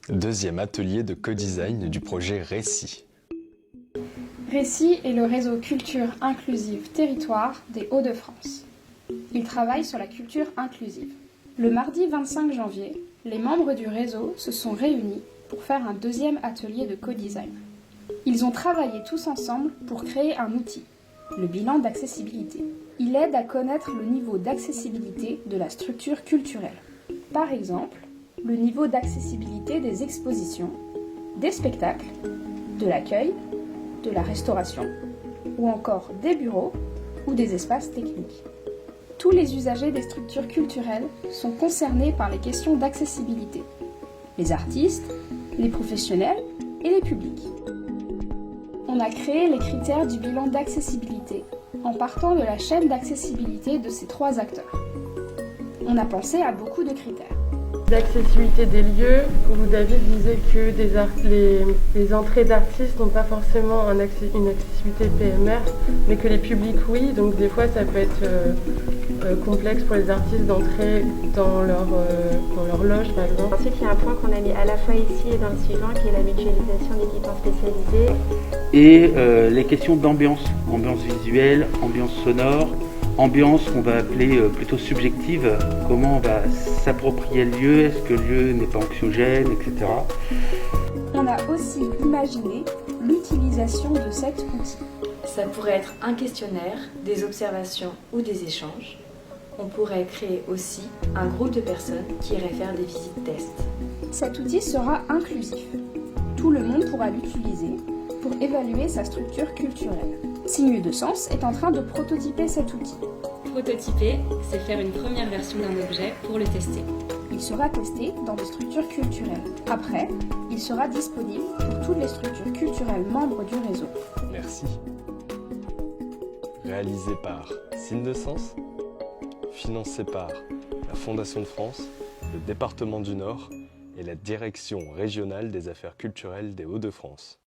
Deuxième atelier de co-design du projet Récit. Récit est le réseau Culture Inclusive Territoire des Hauts-de-France. Il travaille sur la culture inclusive. Le mardi 25 janvier, les membres du réseau se sont réunis pour faire un deuxième atelier de co-design. Ils ont travaillé tous ensemble pour créer un outil, le bilan d'accessibilité. Il aide à connaître le niveau d'accessibilité de la structure culturelle. Par exemple, le niveau d'accessibilité des expositions, des spectacles, de l'accueil, de la restauration, ou encore des bureaux ou des espaces techniques. Tous les usagers des structures culturelles sont concernés par les questions d'accessibilité. Les artistes, les professionnels et les publics. On a créé les critères du bilan d'accessibilité en partant de la chaîne d'accessibilité de ces trois acteurs. On a pensé à beaucoup de critères. L'accessibilité des lieux, où David disait que les entrées d'artistes n'ont pas forcément une accessibilité PMR, mais que les publics oui, donc des fois ça peut être complexe pour les artistes d'entrer dans leur loge par exemple. Ensuite il y a un point qu'on a mis à la fois ici et dans le suivant qui est la mutualisation d'équipements spécialisés. Et les questions d'ambiance, ambiance visuelle, ambiance sonore, ambiance qu'on va appeler plutôt subjective, comment on va s'approprier le lieu, est-ce que le lieu n'est pas anxiogène, etc. On a aussi imaginé l'utilisation de cet outil. Ça pourrait être un questionnaire, des observations ou des échanges. On pourrait créer aussi un groupe de personnes qui iraient faire des visites tests. Cet outil sera inclusif. Tout le monde pourra l'utiliser pour évaluer sa structure culturelle. Signe de Sens est en train de prototyper cet outil. Prototyper, c'est faire une première version d'un objet pour le tester. Il sera testé dans des structures culturelles. Après, il sera disponible pour toutes les structures culturelles membres du réseau. Merci. Réalisé par Signe de Sens, financé par la Fondation de France, le département du Nord et la Direction régionale des affaires culturelles des Hauts-de-France.